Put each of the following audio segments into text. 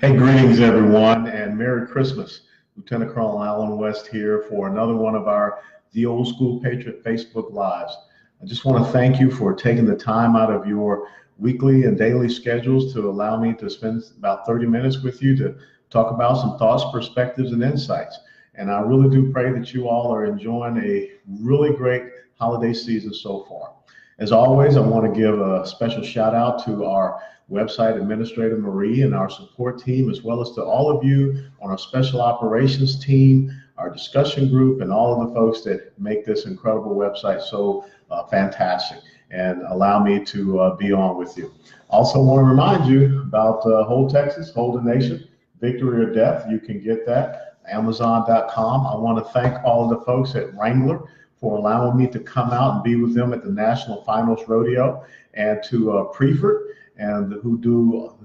Hey, greetings everyone, and Merry Christmas. Lieutenant Colonel Alan West here for another one of our The Old School Patriot Facebook Lives. I just want to thank you for taking the time out of your weekly and daily schedules to allow me to spend about 30 minutes with you to talk about some thoughts, perspectives, and insights. And I really do pray that you all are enjoying a really great holiday season so far. As always, I want to give a special shout out to our website administrator Marie and our support team, as well as to all of you on our special operations team, our discussion group, and all of the folks that make this incredible website so fantastic and allow me to be on with you. Also want to remind you about Hold Texas, Hold the Nation, Victory or Death. You can get that Amazon.com. I want to thank all of the folks at Wrangler for allowing me to come out and be with them at the National Finals Rodeo, and to Prefert, and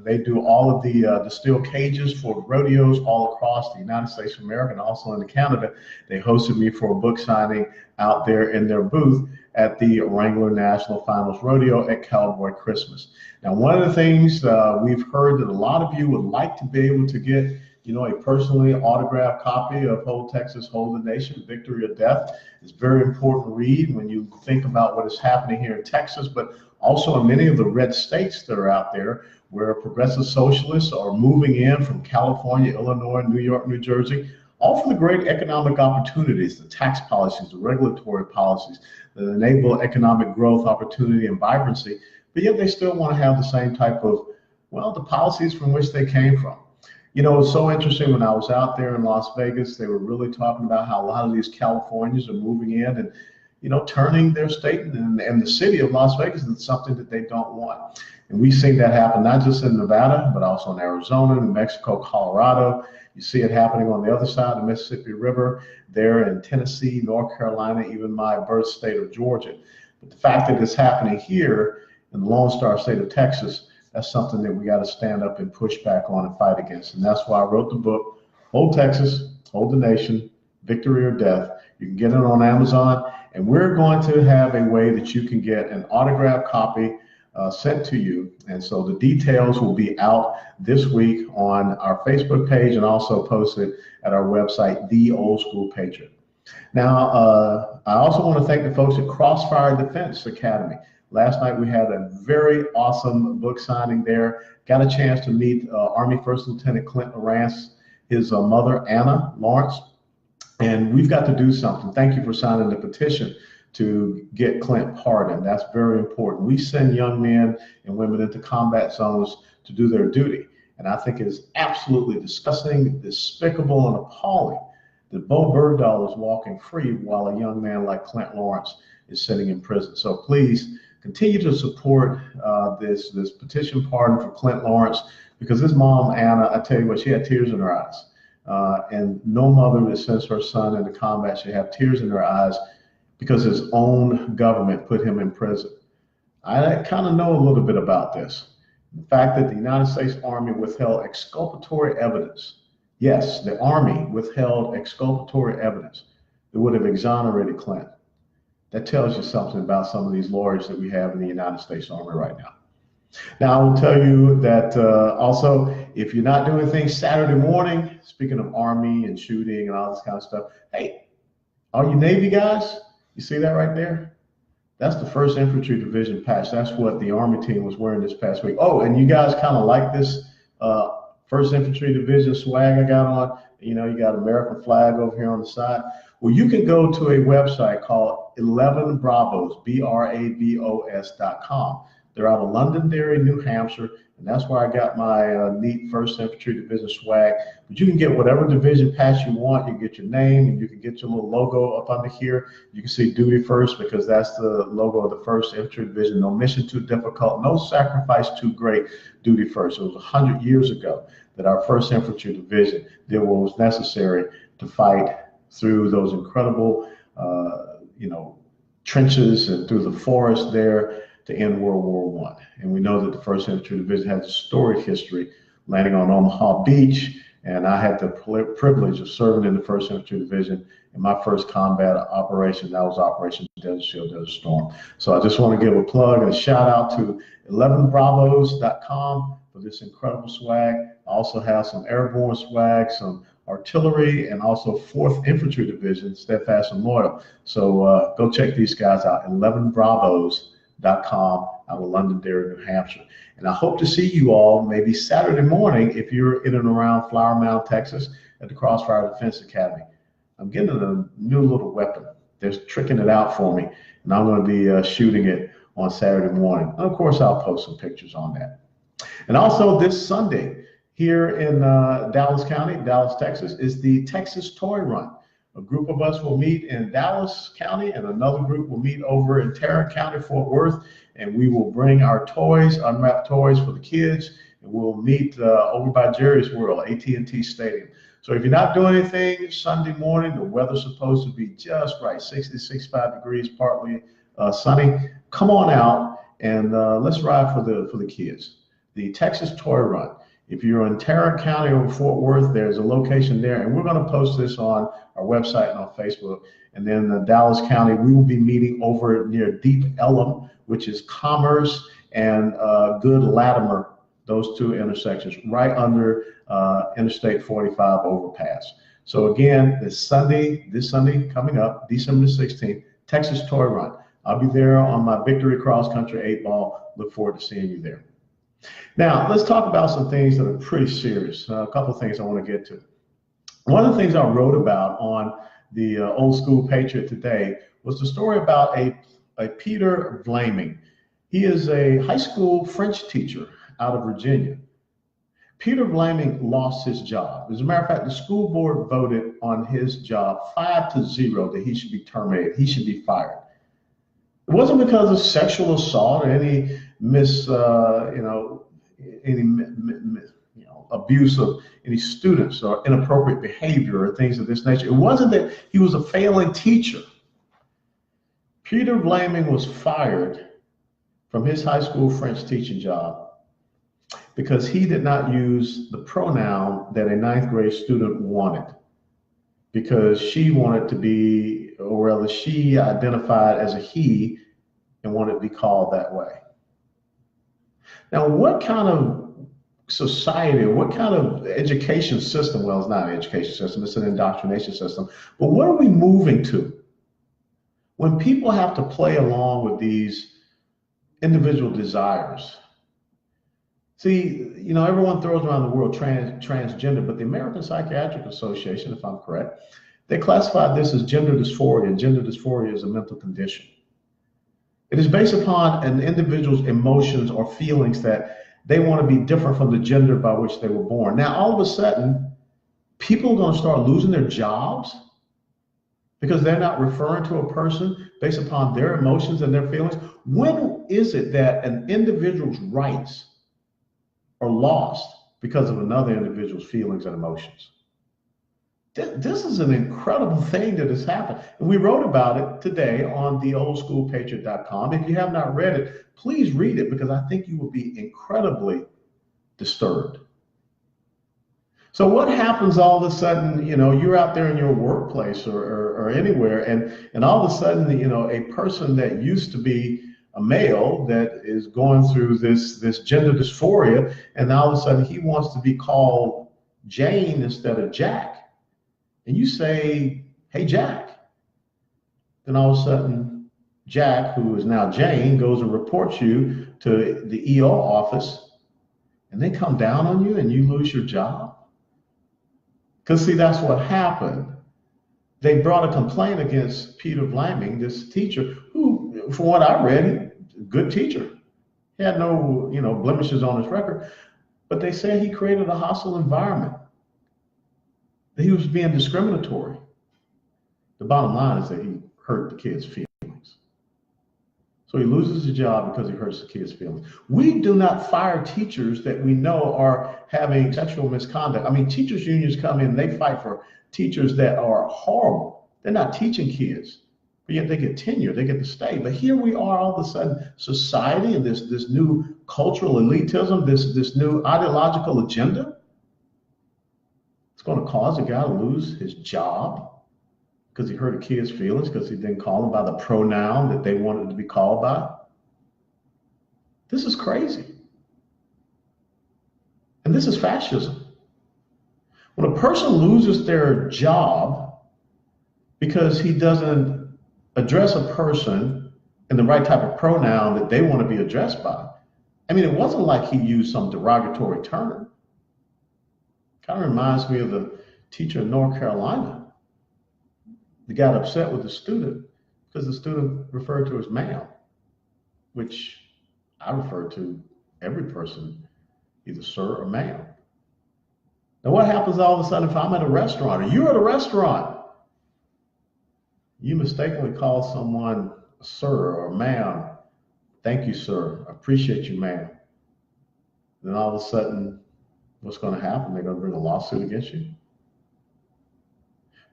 they do all of the steel cages for rodeos all across the United States of America and also in Canada. They hosted me for a book signing out there in their booth at the Wrangler National Finals Rodeo at Cowboy Christmas. Now, one of the things we've heard that a lot of you would like to be able to get, a personally autographed copy of Hold Texas, Hold the Nation, Victory or Death. It's a very important read when you think about what is happening here in Texas, but also in many of the red states that are out there where progressive socialists are moving in from California, Illinois, New York, New Jersey, all for the great economic opportunities, the tax policies, the regulatory policies that enable economic growth, opportunity, and vibrancy, but yet they still want to have the same type of, the policies from which they came from. It was so interesting when I was out there in Las Vegas, they were really talking about how a lot of these Californians are moving in and, turning their state and the city of Las Vegas into something that they don't want. And we've seen that happen not just in Nevada, but also in Arizona, New Mexico, Colorado. You see it happening on the other side of the Mississippi River, there in Tennessee, North Carolina, even my birth state of Georgia. But the fact that it's happening here in the Lone Star State of Texas, that's something that we got to stand up and push back on and fight against. And that's why I wrote the book, Hold Texas, Hold the Nation, Victory or Death. You can get it on Amazon, and we're going to have a way that you can get an autographed copy sent to you. And so the details will be out this week on our Facebook page and also posted at our website, The Old School Patriot. Now, I also want to thank the folks at Crossfire Defense Academy. Last night we had a very awesome book signing there. Got a chance to meet Army First Lieutenant Clint Lawrence, his mother, Anna Lawrence, and we've got to do something. Thank you for signing the petition to get Clint pardoned. That's very important. We send young men and women into combat zones to do their duty, and I think it is absolutely disgusting, despicable, and appalling that Bo Bergdahl is walking free while a young man like Clint Lawrence is sitting in prison. So please, continue to support this petition pardon for Clint Lawrence, because his mom, Anna, I tell you what, she had tears in her eyes. And no mother that sends her son into combat should have tears in her eyes because his own government put him in prison. I kind of know a little bit about this. The fact that the United States Army withheld exculpatory evidence. Yes, the Army withheld exculpatory evidence that would have exonerated Clint. That tells you something about some of these lawyers that we have in the United States Army right now. Now, I will tell you that also, if you're not doing things Saturday morning, speaking of Army and shooting and all this kind of stuff, hey, all you Navy guys, you see that right there? That's the 1st Infantry Division patch. That's what the Army team was wearing this past week. Oh, and you guys kind of like this 1st Infantry Division swag I got on? You got American flag over here on the side. Well, you can go to a website called 11 Bravos, BRAVOS.com. They're out of Londonderry, New Hampshire, and that's where I got my neat 1st Infantry Division swag. But you can get whatever division patch you want. You can get your name, and you can get your little logo up under here. You can see Duty First, because that's the logo of the 1st Infantry Division. No mission too difficult, no sacrifice too great, Duty First. It was 100 years ago that our 1st Infantry Division did what was necessary to fight through those incredible, trenches and through the forest there to end World War I. And we know that the 1st Infantry Division has a storied history, landing on Omaha Beach And I had the privilege of serving in the 1st Infantry Division in my first combat operation. That was Operation Desert Shield, Desert Storm. So I just want to give a plug and a shout out to 11bravos.com for this incredible swag. I also have some airborne swag, some artillery, and also 4th Infantry Division, steadfast and loyal. So go check these guys out, 11bravos.com out of Londonderry, New Hampshire. And I hope to see you all maybe Saturday morning if you're in and around Flower Mound, Texas at the Crossfire Defense Academy. I'm getting a new little weapon. They're tricking it out for me, and I'm going to be shooting it on Saturday morning. And of course, I'll post some pictures on that. And also this Sunday here in Dallas County, Dallas, Texas, is the Texas Toy Run. A group of us will meet in Dallas County, and another group will meet over in Tarrant County, Fort Worth, and we will bring our toys, unwrapped toys for the kids, and we'll meet over by Jerry's World, AT&T Stadium. So if you're not doing anything Sunday morning, the weather's supposed to be just right, 60 to 65 degrees, partly sunny. Come on out and let's ride for the kids. The Texas Toy Run. If you're in Tarrant County or Fort Worth, there's a location there, and we're going to post this on our website and on Facebook. And then Dallas County, we will be meeting over near Deep Ellum, which is Commerce and Good Latimer, those two intersections, right under Interstate 45 overpass. So again, this Sunday coming up, December 16th, Texas Toy Run. I'll be there on my Victory Cross Country 8-ball. Look forward to seeing you there. Now, let's talk about some things that are pretty serious. A couple of things I want to get to. One of the things I wrote about on the Old School Patriot today was the story about a Peter Vlaming. He is a high school French teacher out of Virginia. Peter Vlaming lost his job. As a matter of fact, the school board voted on his job 5-0 that he should be terminated. He should be fired. It wasn't because of sexual assault or any abuse of any students or inappropriate behavior or things of this nature. It wasn't that he was a failing teacher. Peter Vlaming was fired from his high school French teaching job because he did not use the pronoun that a 9th grade student wanted, because she wanted to be, or rather she identified as a he and wanted to be called that way. Now, what kind of society, what kind of education system, well, it's not an education system, it's an indoctrination system, but what are we moving to when people have to play along with these individual desires? See, everyone throws around the word transgender, but the American Psychiatric Association, if I'm correct, they classified this as gender dysphoria, and gender dysphoria is a mental condition. It is based upon an individual's emotions or feelings that they want to be different from the gender by which they were born. Now, all of a sudden, people are going to start losing their jobs because they're not referring to a person based upon their emotions and their feelings. When is it that an individual's rights are lost because of another individual's feelings and emotions? This is an incredible thing that has happened. And we wrote about it today on theoldschoolpatriot.com. If you have not read it, please read it, because I think you will be incredibly disturbed. So what happens all of a sudden, you're out there in your workplace or anywhere, and all of a sudden, a person that used to be a male that is going through this gender dysphoria, and now all of a sudden he wants to be called Jane instead of Jack. And you say, hey, Jack. Then all of a sudden, Jack, who is now Jane, goes and reports you to the EO office, and they come down on you and you lose your job. Because, see, that's what happened. They brought a complaint against Peter Vlaming, this teacher, who, from what I read, good teacher. He had no, blemishes on his record. But they said he created a hostile environment, that he was being discriminatory. The bottom line is that he hurt the kids' feelings. So he loses his job because he hurts the kids' feelings. We do not fire teachers that we know are having sexual misconduct. I mean, teachers' unions come in, they fight for teachers that are horrible. They're not teaching kids, but yet they get tenure, they get to stay. But here we are, all of a sudden, society and this new cultural elitism, this new ideological agenda. It's going to cause a guy to lose his job because he hurt a kid's feelings because he didn't call him by the pronoun that they wanted to be called by. This is crazy. And this is fascism. When a person loses their job because he doesn't address a person in the right type of pronoun that they want to be addressed by. I mean, it wasn't like he used some derogatory term. Kind of reminds me of the teacher in North Carolina. He got upset with the student because the student referred to as ma'am, which I refer to every person, either sir or ma'am. Now, what happens all of a sudden if I'm at a restaurant or you're at a restaurant? You mistakenly call someone a sir or ma'am. Thank you, sir. I appreciate you, ma'am. Then all of a sudden, what's going to happen? They're going to bring a lawsuit against you.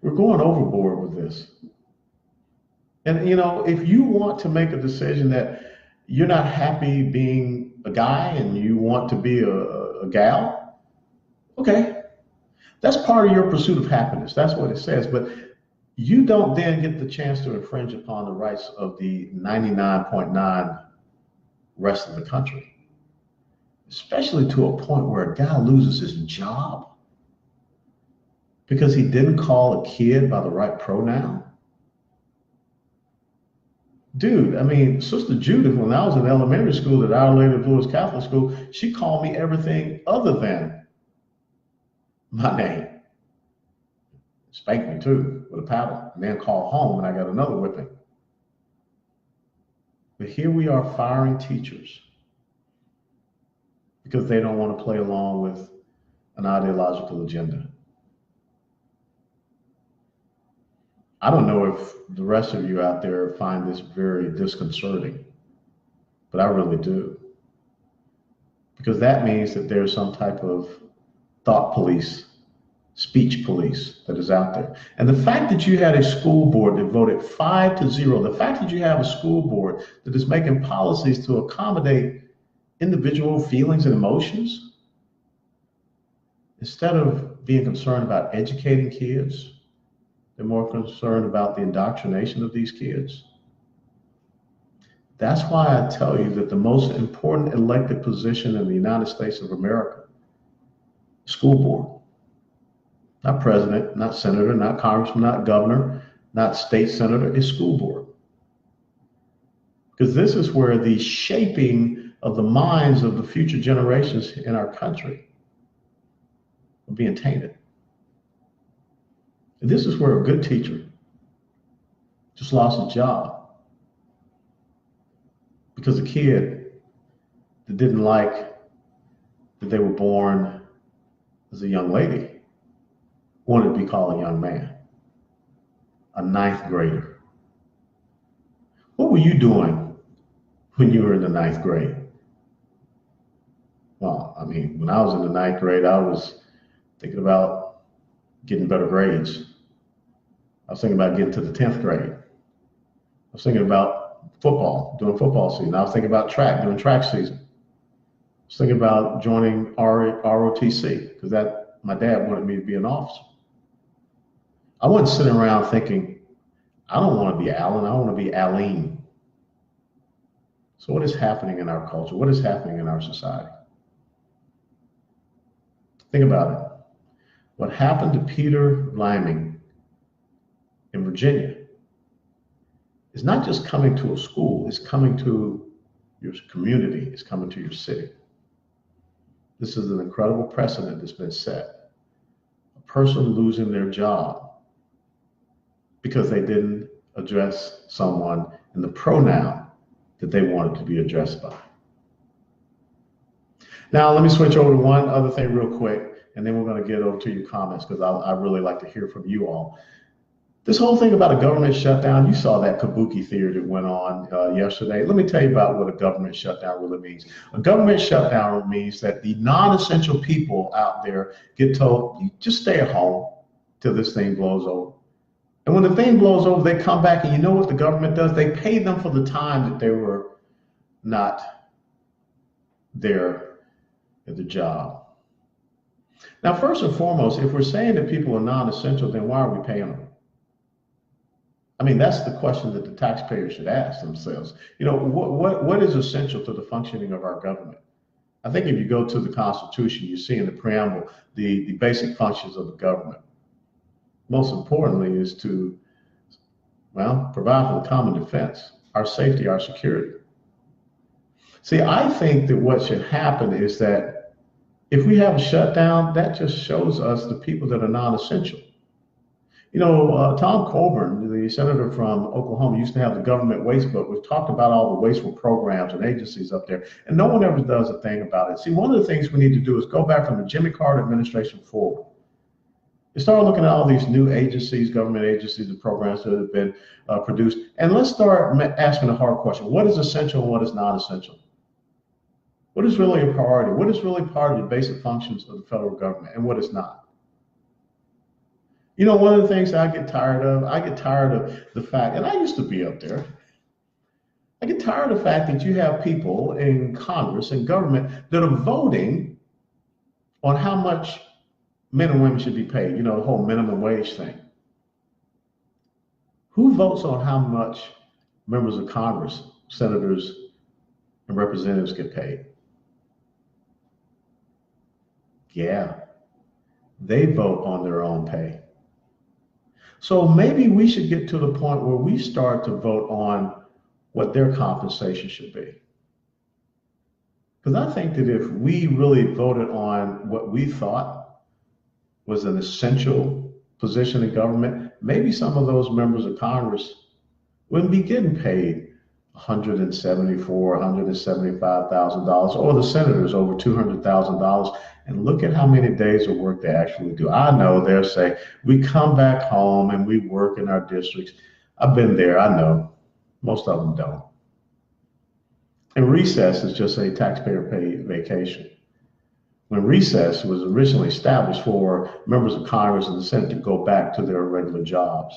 We're going overboard with this. And, you know, if you want to make a decision that you're not happy being a guy and you want to be a gal, okay. That's part of your pursuit of happiness. That's what it says. But you don't then get the chance to infringe upon the rights of the 99.9 rest of the country, especially to a point where a guy loses his job because he didn't call a kid by the right pronoun. Dude, I mean, Sister Judith, when I was in elementary school at Our Lady of Lourdes Catholic School, she called me everything other than my name. Spanked me too with a paddle, and then called home and I got another whipping. But here we are firing teachers because they don't want to play along with an ideological agenda. I don't know if the rest of you out there find this very disconcerting, but I really do. Because that means that there's some type of thought police, speech police that is out there. And the fact that you had a school board that voted 5-0, the fact that you have a school board that is making policies to accommodate individual feelings and emotions, instead of being concerned about educating kids, they're more concerned about the indoctrination of these kids. That's why I tell you that the most important elected position in the United States of America, school board, not president, not senator, not congressman, not governor, not state senator, is school board. Because this is where the shaping of the minds of the future generations in our country are being tainted. And this is where a good teacher just lost his job because a kid that didn't like that they were born as a young lady wanted to be called a young man, a ninth grader. What were you doing when you were in the ninth grade? Well, I mean, when I was in the ninth grade, I was thinking about getting better grades. I was thinking about getting to the 10th grade. I was thinking about football, doing football season. I was thinking about track, doing track season. I was thinking about joining ROTC because my dad wanted me to be an officer. I wasn't sitting around thinking, I don't want to be Alan, I want to be Aline. So what is happening in our culture? What is happening in our society? Think about it. What happened to Peter Liming in Virginia is not just coming to a school, it's coming to your community, it's coming to your city. This is an incredible precedent that's been set. A person losing their job because they didn't address someone in the pronoun that they wanted to be addressed by. Now, let me switch over to one other thing real quick, and then we're going to get over to your comments because I really like to hear from you all. This whole thing about a government shutdown, you saw that kabuki theater that went on yesterday. Let me tell you about what a government shutdown really means. A government shutdown means that the non-essential people out there get told, you just stay at home till this thing blows over. And when the thing blows over, they come back, and you know what the government does? They pay them for the time that they were not there at the job. Now, first and foremost, if we're saying that people are non-essential, then why are we paying them? I mean, that's the question that the taxpayers should ask themselves. You know, what is essential to the functioning of our government? I think if you go to the Constitution, you see in the preamble the basic functions of the government. Most importantly is to, well, provide for the common defense, our safety, our security. See, I think that what should happen is that if we have a shutdown, that just shows us the people that are non-essential. You know, Tom Coburn, the senator from Oklahoma, used to have the government waste book, which talked about all the wasteful programs and agencies up there, and no one ever does a thing about it. See, one of the things we need to do is go back from the Jimmy Carter administration forward. You start looking at all these new agencies, government agencies, and programs that have been produced, and let's start asking a hard question. What is essential and what is non-essential? What is really a priority? What is really part of the basic functions of the federal government, and what is not? You know, one of the things I get tired of the fact, and I used to be up there, I get tired of the fact that you have people in Congress and government that are voting on how much men and women should be paid, you know, the whole minimum wage thing. Who votes on how much members of Congress, senators, and representatives get paid? Yeah, they vote on their own pay. So maybe we should get to the point where we start to vote on what their compensation should be. Because I think that if we really voted on what we thought was an essential position in government, maybe some of those members of Congress wouldn't be getting paid $174,000, $175,000, or the senators over $200,000. And look at how many days of work they actually do. I know they'll say, we come back home and we work in our districts. I've been there, I know. Most of them don't. And recess is just a taxpayer paid vacation. When recess was originally established for members of Congress and the Senate to go back to their regular jobs.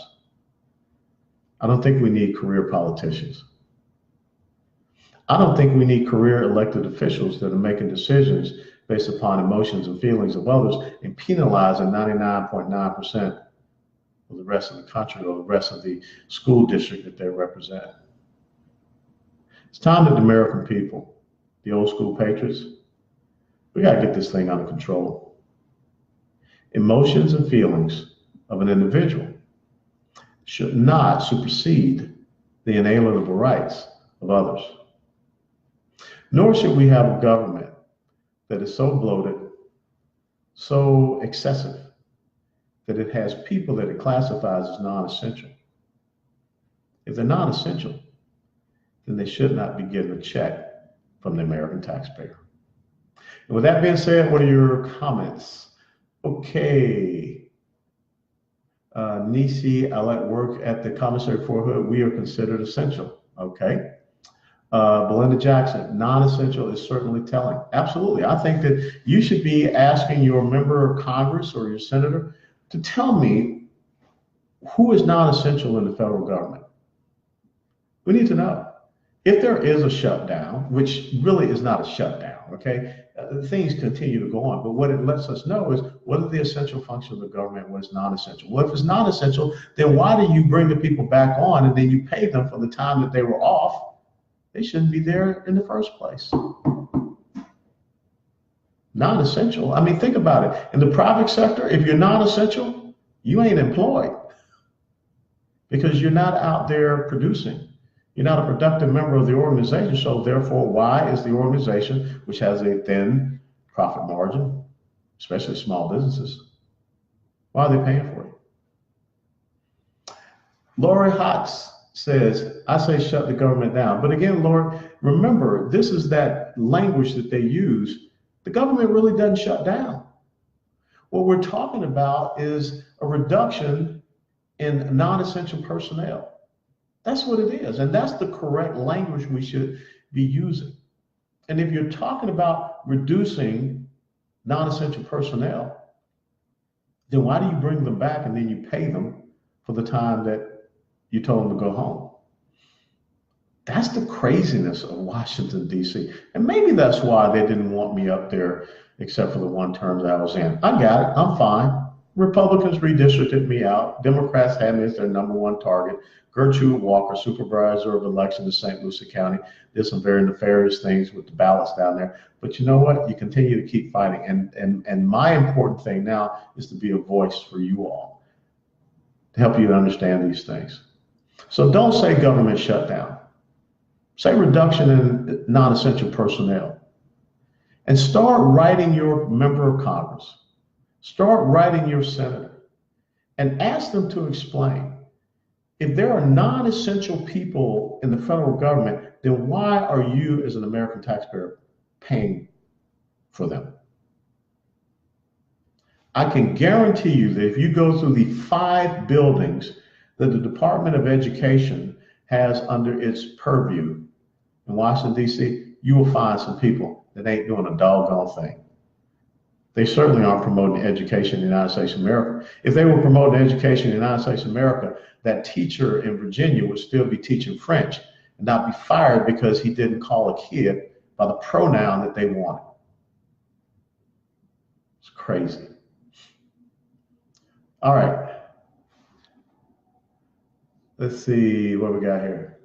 I don't think we need career politicians. I don't think we need career elected officials that are making decisions based upon emotions and feelings of others and penalizing 99.9% of the rest of the country or the rest of the school district that they represent. It's time that the American people, the old school patriots, we got to get this thing under control. Emotions and feelings of an individual should not supersede the inalienable rights of others. Nor should we have a government that is so bloated, so excessive, that it has people that it classifies as non-essential. If they're non-essential, then they should not be getting a check from the American taxpayer. And with that being said, what are your comments? Okay. Nisi, I like work at the commissary for Hood. We are considered essential. Okay. Belinda Jackson, non-essential is certainly telling. Absolutely. I think that you should be asking your member of Congress or your senator to tell me who is non-essential in the federal government. We need to know. If there is a shutdown, which really is not a shutdown, okay, things continue to go on. But what it lets us know is what are the essential functions of the government and what is non-essential. Well, if it's not essential, then why do you bring the people back on and then you pay them for the time that they were off? They shouldn't be there in the first place. Non-essential. I mean, think about it. In the private sector, if you're non-essential, you ain't employed because you're not out there producing. You're not a productive member of the organization. So therefore, why is the organization, which has a thin profit margin, especially small businesses, why are they paying for it? Lori Hotz says, I say shut the government down. But again, Lord, remember, this is that language that they use. The government really doesn't shut down. What we're talking about is a reduction in non-essential personnel. That's what it is. And that's the correct language we should be using. And if you're talking about reducing non-essential personnel, then why do you bring them back and then you pay them for the time that you told them to go home? That's the craziness of Washington, D.C. And maybe that's why they didn't want me up there except for the one term that I was in. I got it. I'm fine. Republicans redistricted me out. Democrats had me as their number one target. Gertrude Walker, supervisor of elections in St. Lucie County, did some very nefarious things with the ballots down there. But you know what? You continue to keep fighting. And my important thing now is to be a voice for you all, to help you to understand these things. So don't say government shutdown. Say reduction in non-essential personnel. And start writing your member of Congress. Start writing your senator and ask them to explain. If there are non-essential people in the federal government, then why are you as an American taxpayer paying for them? I can guarantee you that if you go through the 5 buildings that the Department of Education has under its purview in Washington, D.C., you will find some people that ain't doing a doggone thing. They certainly aren't promoting education in the United States of America. If they were promoting education in the United States of America, that teacher in Virginia would still be teaching French and not be fired because he didn't call a kid by the pronoun that they wanted. It's crazy. All right. Let's see what we got here.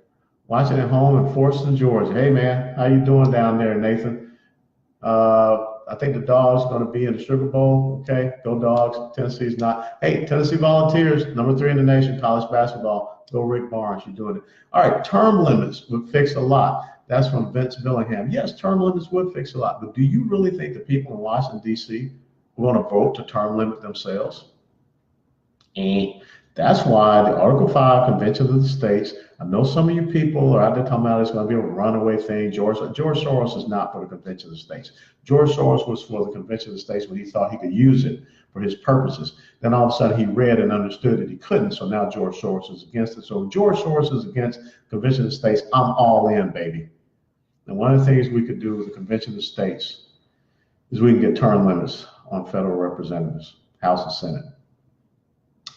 Watching at home in Forston, Georgia. Hey, man, how you doing down there, Nathan? I think the Dogs going to be in the Sugar Bowl. Okay, go Dogs. Tennessee's not. Hey, Tennessee Volunteers, number 3 in the nation, college basketball. Go Rick Barnes, you're doing it. All right, term limits would fix a lot. That's from Vince Billingham. Yes, term limits would fix a lot, but do you really think the people in Washington, D.C. are going to vote to term limit themselves? That's why the Article 5 Convention of the States, I know some of you people are out there talking about it's going to be a runaway thing. George Soros is not for the Convention of the States. George Soros was for the Convention of the States when he thought he could use it for his purposes. Then all of a sudden he read and understood that he couldn't, so now George Soros is against it. So if George Soros is against Convention of the States, I'm all in, baby. And one of the things we could do with the Convention of the States is we can get term limits on federal representatives, House and Senate.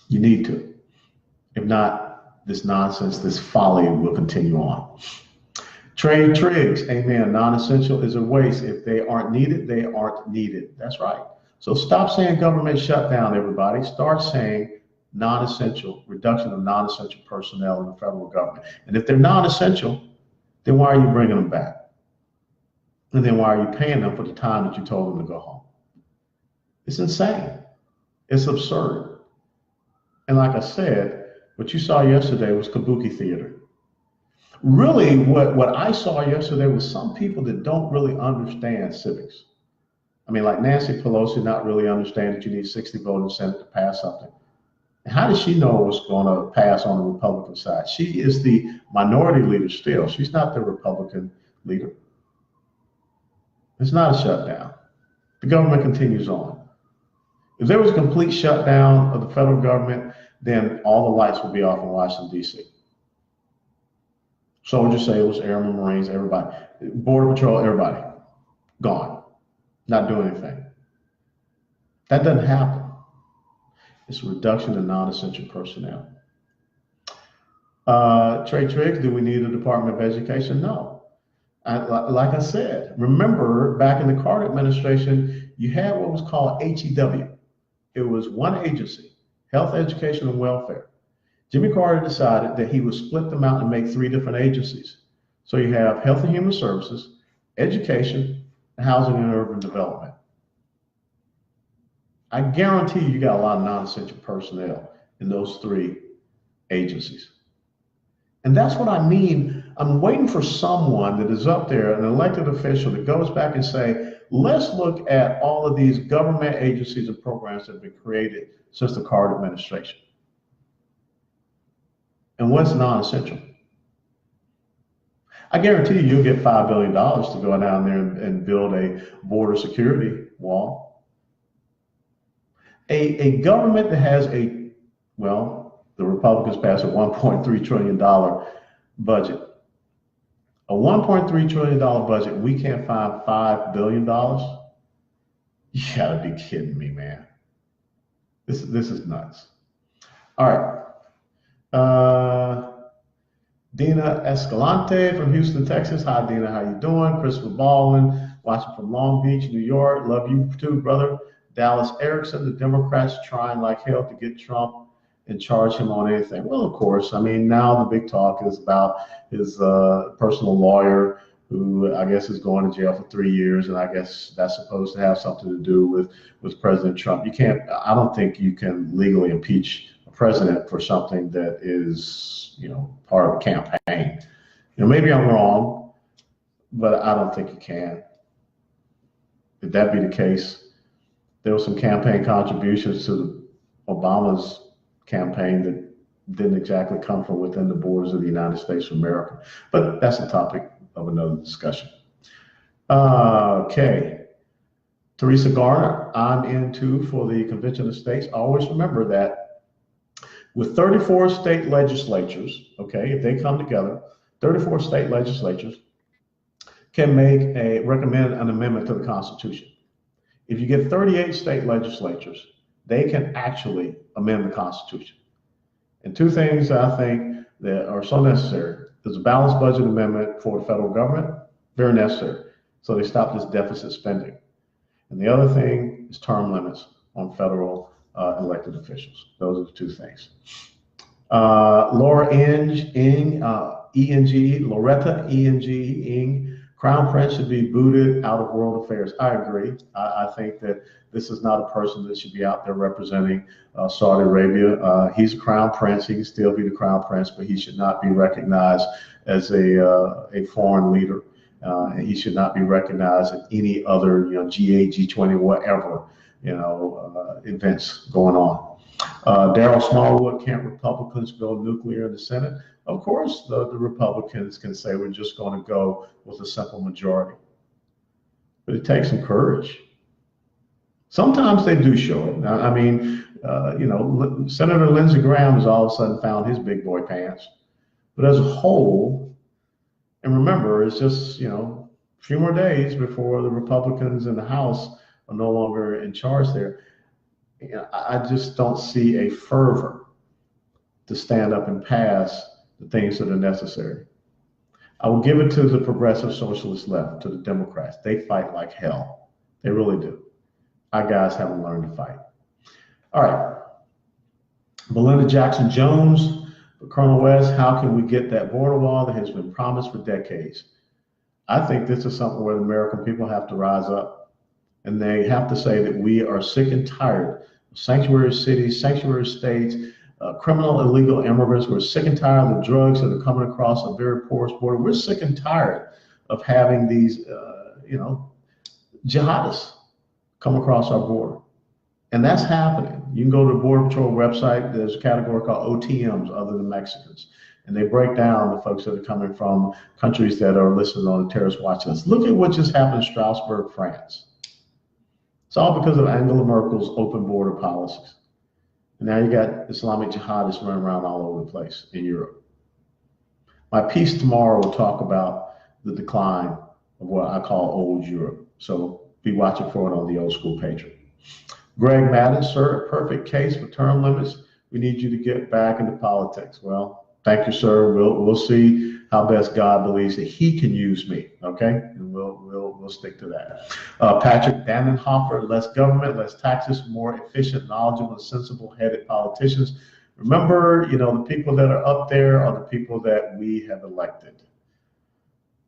You need to. If not, this nonsense, this folly will continue on. Trade Triggs, amen. Non-essential is a waste. If they aren't needed, they aren't needed. That's right. So stop saying government shutdown, everybody. Start saying non-essential, reduction of non-essential personnel in the federal government. And if they're non-essential, then why are you bringing them back? And then why are you paying them for the time that you told them to go home? It's insane. It's absurd. And like I said, what you saw yesterday was kabuki theater. Really, what I saw yesterday was some people that don't really understand civics. I mean, like Nancy Pelosi not really understand that you need 60 votes in the Senate to pass something. And how does she know what's going to pass on the Republican side? She is the minority leader still. She's not the Republican leader. It's not a shutdown. The government continues on. If there was a complete shutdown of the federal government, then all the lights would be off in Washington, D.C. Soldiers, sailors, airmen, Marines, everybody. Border Patrol, everybody. Gone. Not doing anything. That doesn't happen. It's a reduction in non-essential personnel. Trade Triggs, do we need a Department of Education? No. Like I said, remember back in the Carter administration, you had what was called HEW. It was one agency, Health, Education, and Welfare. Jimmy Carter decided that he would split them out and make 3 different agencies. So you have Health and Human Services, Education, and Housing and Urban Development. I guarantee you got a lot of non-essential personnel in those 3 agencies. And that's what I mean. I'm waiting for someone that is up there, an elected official, that goes back and say, let's look at all of these government agencies and programs that have been created since the Carter administration. And what's non-essential? I guarantee you, you'll get $5 billion to go down there and build a border security wall. A government that has the Republicans passed a $1.3 trillion budget. A $1.3 trillion budget, we can't find $5 billion? You gotta be kidding me, man. This is nuts. All right. Dina Escalante from Houston, Texas. Hi, Dina. How you doing? Christopher Baldwin. watching from Long Beach, New York. Love you too, brother. Dallas Erickson, the Democrats trying like hell to get Trump and charge him on anything. Well, of course, I mean, now the big talk is about his personal lawyer, who I guess is going to jail for 3 years, and I guess that's supposed to have something to do with President Trump. You can't, I don't think you can legally impeach a president for something that is, part of a campaign. Maybe I'm wrong, but I don't think you can. If that be the case, there were some campaign contributions to Obama's campaign that didn't exactly come from within the borders of the United States of America. But that's a topic of another discussion. Okay. Teresa Garner, I'm in too for the Convention of States. Always remember that with 34 state legislatures, okay, if they come together, 34 state legislatures can recommend an amendment to the Constitution. If you get 38 state legislatures, they can actually amend the Constitution. And two things I think that are so necessary. There's a balanced budget amendment for the federal government, very necessary. So they stop this deficit spending. And the other thing is term limits on federal elected officials. Those are the two things. Laura Eng, Loretta Eng, Crown Prince should be booted out of world affairs. I agree. I think that this is not a person that should be out there representing Saudi Arabia. He's a crown prince. He can still be the crown prince, but he should not be recognized as a foreign leader. He should not be recognized at any other, G8, G20, whatever, events going on. Daryl Smallwood, can't Republicans build nuclear in the Senate? Of course, the Republicans can say we're just going to go with a simple majority. But it takes some courage. Sometimes they do show it. Now, I mean, Senator Lindsey Graham has all of a sudden found his big boy pants. But as a whole, and remember, it's just, a few more days before the Republicans in the House are no longer in charge there. I just don't see a fervor to stand up and pass the things that are necessary. I will give it to the progressive socialist left, to the Democrats. They fight like hell. They really do. Our guys haven't learned to fight. All right. Belinda Jackson Jones, Colonel West, how can we get that border wall that has been promised for decades? I think this is something where the American people have to rise up, and they have to say that we are sick and tired of sanctuary cities, sanctuary states, criminal illegal immigrants. We're sick and tired of the drugs that are coming across a very porous border. We're sick and tired of having these, jihadists come across our border. And that's happening. You can go to the Border Patrol website. There's a category called OTMs, other than Mexicans. And they break down the folks that are coming from countries that are listed on the terrorist watch list. Look at what just happened in Strasbourg, France. It's all because of Angela Merkel's open border policies. And now you got Islamic jihadists running around all over the place in Europe. My piece tomorrow will talk about the decline of what I call old Europe. So be watching for it on the Old School Patriot. Greg Madden, sir, a perfect case for term limits. We need you to get back into politics. Well, thank you, sir. We'll see how best God believes that he can use me, okay? And we'll stick to that. Patrick Dannenhofer, less government, less taxes, more efficient, knowledgeable, and sensible-headed politicians. Remember, the people that are up there are the people that we have elected.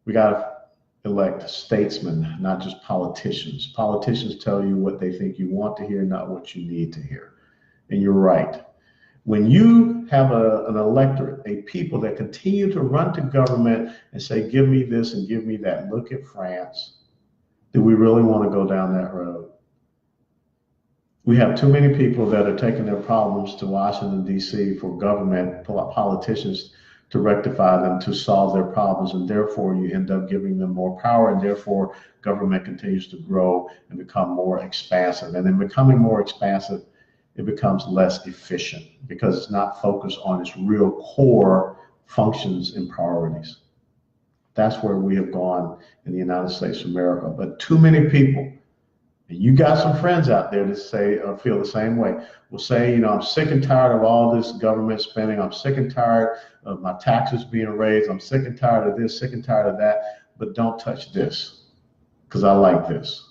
We got to elect statesmen, not just politicians. Politicians tell you what they think you want to hear, not what you need to hear. And you're right. When you have an electorate, a people that continue to run to government and say, give me this and give me that. Look at France. Do we really want to go down that road? We have too many people that are taking their problems to Washington, D.C. for government politicians to rectify them, to solve their problems, and therefore you end up giving them more power, and therefore government continues to grow and become more expansive. And in becoming more expansive, it becomes less efficient because it's not focused on its real core functions and priorities. That's where we have gone in the United States of America. But too many people, and you got some friends out there that say or feel the same way, will say, I'm sick and tired of all this government spending. I'm sick and tired of my taxes being raised. I'm sick and tired of this, sick and tired of that, but don't touch this. because I like this.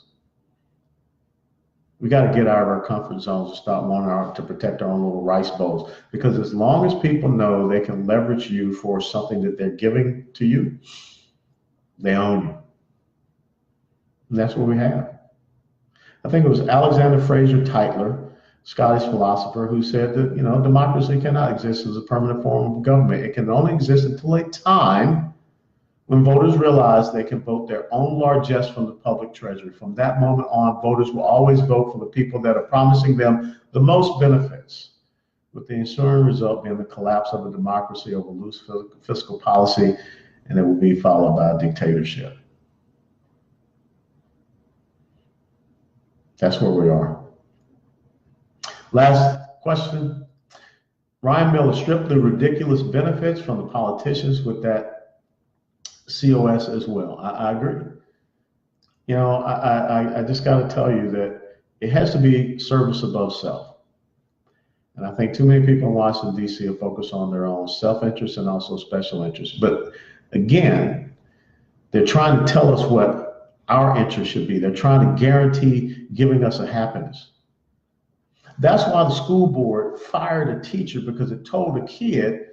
We got to get out of our comfort zones and stop wanting to protect our own little rice bowls. Because as long as people know they can leverage you for something that they're giving to you, they own you. And that's what we have. I think it was Alexander Fraser Tytler, Scottish philosopher, who said that, democracy cannot exist as a permanent form of government. It can only exist until a time when voters realize they can vote their own largesse from the public treasury. From that moment on, voters will always vote for the people that are promising them the most benefits, with the ensuing result being the collapse of a democracy over loose fiscal policy, and it will be followed by a dictatorship. That's where we are. Last question. Ryan Miller stripped the ridiculous benefits from the politicians with that COS as well. I agree. I just got to tell you that it has to be service above self. And I think too many people in Washington, D.C. are focused on their own self-interest and also special interests. But again, they're trying to tell us what our interest should be. They're trying to guarantee giving us a happiness. That's why the school board fired a teacher, because it told a kid,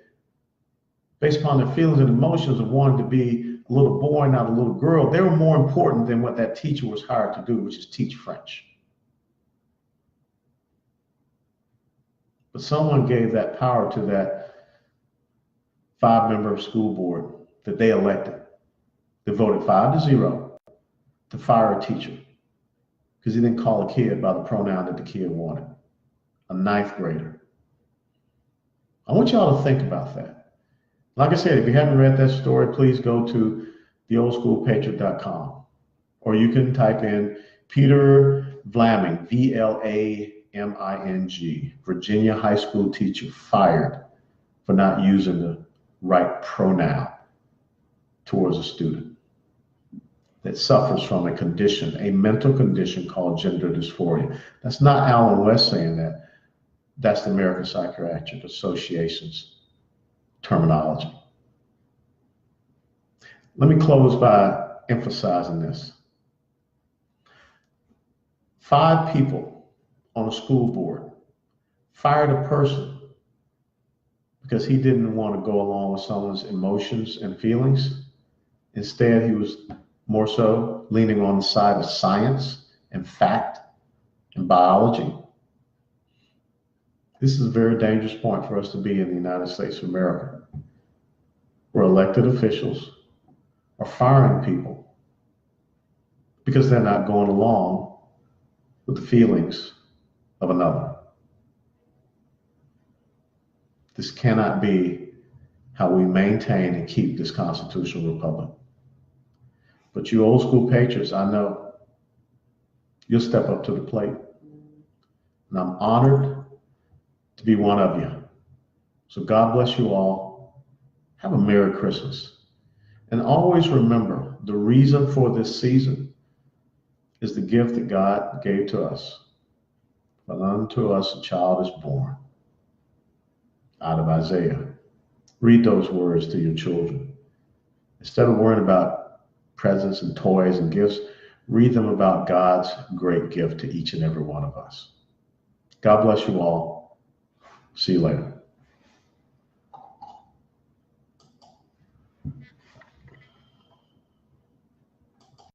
based upon their feelings and emotions of wanting to be a little boy, not a little girl, they were more important than what that teacher was hired to do, which is teach French. But someone gave that power to that 5-member school board that they elected. They voted 5-0 to fire a teacher because he didn't call a kid by the pronoun that the kid wanted, a 9th grader. I want y'all to think about that. Like I said, if you haven't read that story, please go to theoldschoolpatriot.com, or you can type in Peter Vlaming, V-L-A-M-I-N-G, Virginia high school teacher fired for not using the right pronoun towards a student that suffers from a condition, a mental condition called gender dysphoria. That's not Alan West saying that. That's the American Psychiatric Association's terminology. Let me close by emphasizing this. 5 people on a school board fired a person because he didn't want to go along with someone's emotions and feelings. Instead, he was more so leaning on the side of science and fact and biology. This is a very dangerous point for us to be in the United States of America, where elected officials are firing people because they're not going along with the feelings of another. This cannot be how we maintain and keep this constitutional republic. But you old school patriots, I know you'll step up to the plate. And I'm honored to be one of you. So God bless you all. Have a Merry Christmas. And always remember, the reason for this season is the gift that God gave to us. But unto us a child is born. Out of Isaiah. Read those words to your children. Instead of worrying about presents and toys and gifts, read them about God's great gift to each and every one of us. God bless you all. See you later.